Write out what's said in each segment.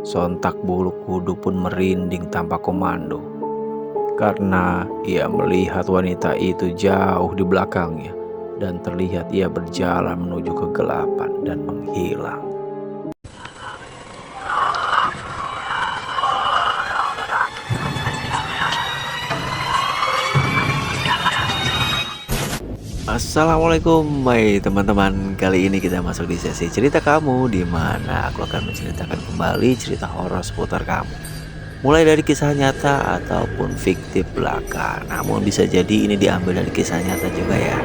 Sontak bulu kuduk pun merinding tanpa komando, karena ia melihat wanita itu jauh di belakangnya dan terlihat ia berjalan menuju kegelapan dan menghilang. Assalamualaikum, hai teman-teman. Kali ini kita masuk di sesi cerita kamu, di mana aku akan menceritakan kembali cerita horor seputar kamu. Mulai dari kisah nyata ataupun fiktif belaka. Namun bisa jadi ini diambil dari kisah nyata juga ya.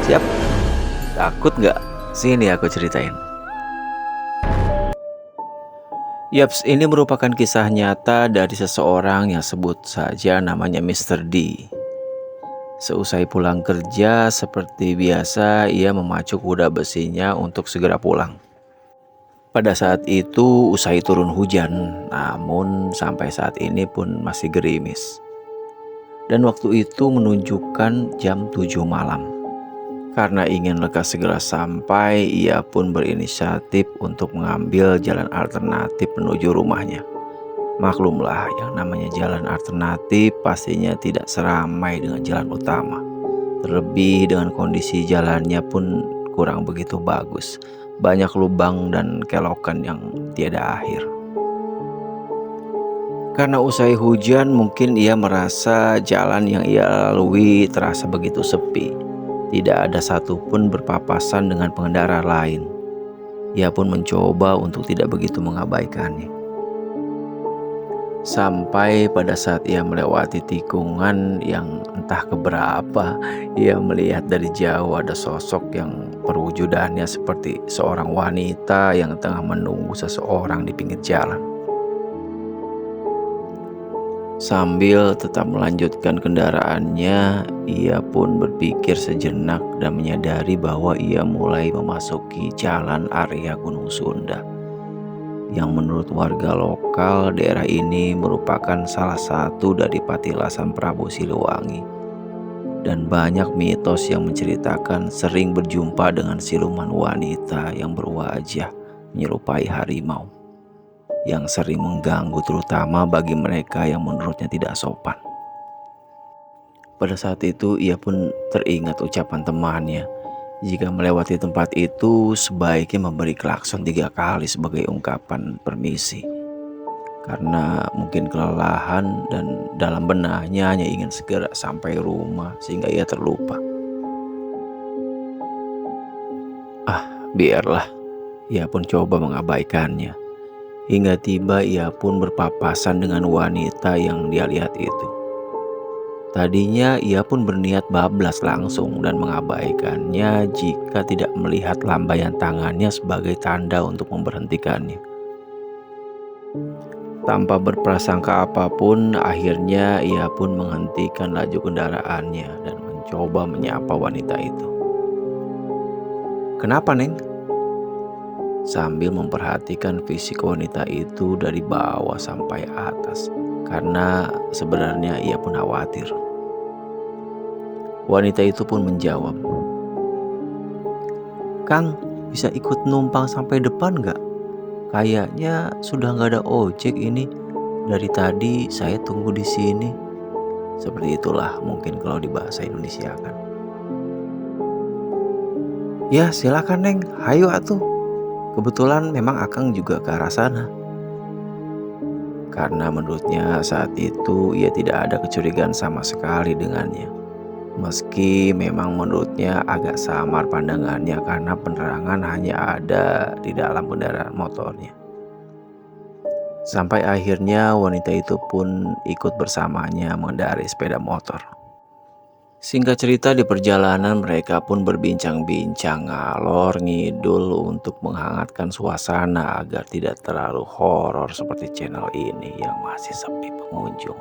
Siap? Takut nggak? Sini aku ceritain. Yaps, ini merupakan kisah nyata dari seseorang yang sebut saja namanya Mr. D. Seusai pulang kerja, seperti biasa ia memacu kuda besinya untuk segera pulang. Pada saat itu usai turun hujan, namun sampai saat ini pun masih gerimis. Dan waktu itu menunjukkan jam 7 malam. Karena ingin lekas segera sampai, ia pun berinisiatif untuk mengambil jalan alternatif menuju rumahnya. Maklumlah, yang namanya jalan alternatif pastinya tidak seramai dengan jalan utama. Terlebih dengan kondisi jalannya pun kurang begitu bagus. Banyak lubang dan kelokan yang tiada akhir. Karena usai hujan, mungkin ia merasa jalan yang ia lalui terasa begitu sepi. Tidak ada satupun berpapasan dengan pengendara lain. Ia pun mencoba untuk tidak begitu mengabaikannya. Sampai pada saat ia melewati tikungan yang entah keberapa, ia melihat dari jauh ada sosok yang perwujudannya seperti seorang wanita yang tengah menunggu seseorang di pinggir jalan. Sambil tetap melanjutkan kendaraannya, ia pun berpikir sejenak dan menyadari bahwa ia mulai memasuki jalan area Gunung Sunda, yang menurut warga lokal daerah ini merupakan salah satu dari patilasan Prabu Siliwangi. Dan banyak mitos yang menceritakan sering berjumpa dengan siluman wanita yang berwajah menyerupai harimau, yang sering mengganggu terutama bagi mereka yang menurutnya tidak sopan. Pada saat itu ia pun teringat ucapan temannya, jika melewati tempat itu sebaiknya memberi klakson 3 kali sebagai ungkapan permisi. Karena mungkin kelelahan dan dalam benahnya hanya ingin segera sampai rumah sehingga ia terlupa. Biarlah, ia pun coba mengabaikannya. Hingga tiba ia pun berpapasan dengan wanita yang dia lihat itu. Tadinya ia pun berniat bablas langsung dan mengabaikannya jika tidak melihat lambaian tangannya sebagai tanda untuk memberhentikannya. Tanpa berprasangka apapun, akhirnya ia pun menghentikan laju kendaraannya dan mencoba menyapa wanita itu. "Kenapa, Neng?" Sambil memperhatikan fisik wanita itu dari bawah sampai atas, karena sebenarnya ia pun khawatir. Wanita itu pun menjawab, "Kang, bisa ikut numpang sampai depan gak? Kayaknya sudah gak ada ojek ini. Dari tadi saya tunggu di sini." Seperti itulah mungkin kalau di bahasa Indonesia kan. "Ya silakan Neng, hayu atuh. Kebetulan memang Akang juga ke arah sana." Karena menurutnya saat itu ia tidak ada kecurigaan sama sekali dengannya. Meski memang menurutnya agak samar pandangannya karena penerangan hanya ada di dalam kendaraan motornya. Sampai akhirnya wanita itu pun ikut bersamanya mengendarai sepeda motor. Singkat cerita, di perjalanan mereka pun berbincang-bincang ngalor ngidul untuk menghangatkan suasana agar tidak terlalu horor seperti channel ini yang masih sepi pengunjung.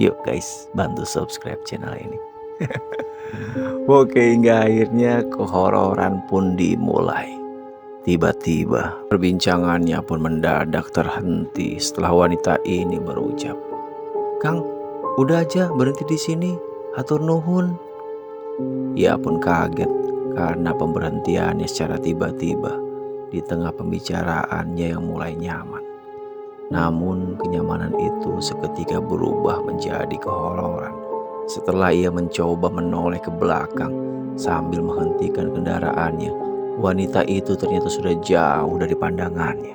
Yuk guys, bantu subscribe channel ini. Oke, hingga akhirnya kehororan pun dimulai. Tiba-tiba perbincangannya pun mendadak terhenti setelah wanita ini berucap, "Kang, udah aja berhenti di sini. Hatur nuhun." Ia pun kaget karena pemberhentiannya secara tiba-tiba di tengah pembicaraannya yang mulai nyaman. Namun kenyamanan itu seketika berubah menjadi kehororan setelah ia mencoba menoleh ke belakang sambil menghentikan kendaraannya. Wanita itu ternyata sudah jauh dari pandangannya.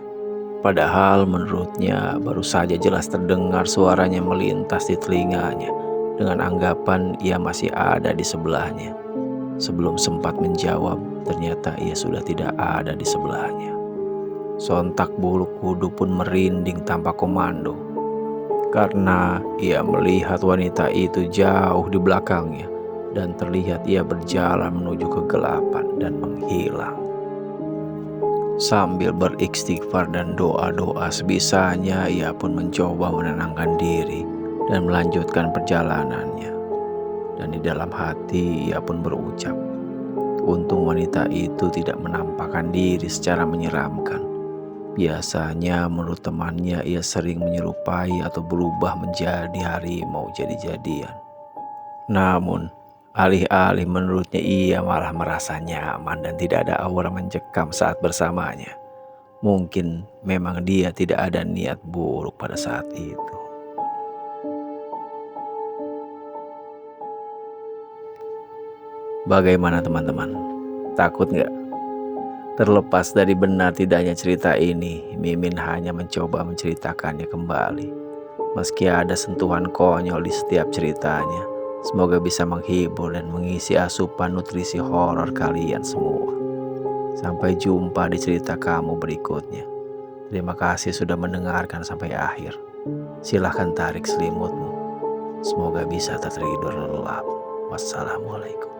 Padahal menurutnya baru saja jelas terdengar suaranya melintas di telinganya dengan anggapan ia masih ada di sebelahnya. Sebelum sempat menjawab, ternyata ia sudah tidak ada di sebelahnya. Sontak bulu kudu pun merinding tanpa komando karena ia melihat wanita itu jauh di belakangnya dan terlihat ia berjalan menuju kegelapan dan menghilang. Sambil beristighfar dan doa-doa sebisanya, ia pun mencoba menenangkan diri dan melanjutkan perjalanannya. Dan di dalam hati ia pun berucap, untung wanita itu tidak menampakkan diri secara menyeramkan. Biasanya menurut temannya ia sering menyerupai atau berubah menjadi harimau jadi-jadian. Namun alih-alih menurutnya ia malah merasa nyaman dan tidak ada aura mencekam saat bersamanya. Mungkin memang dia tidak ada niat buruk pada saat itu. Bagaimana teman-teman? Takut nggak? Terlepas dari benar tidaknya cerita ini, Mimin hanya mencoba menceritakannya kembali. Meski ada sentuhan konyol di setiap ceritanya, semoga bisa menghibur dan mengisi asupan nutrisi horor kalian semua. Sampai jumpa di cerita kamu berikutnya. Terima kasih sudah mendengarkan sampai akhir. Silahkan tarik selimutmu. Semoga bisa tertidur lelap. Wassalamualaikum.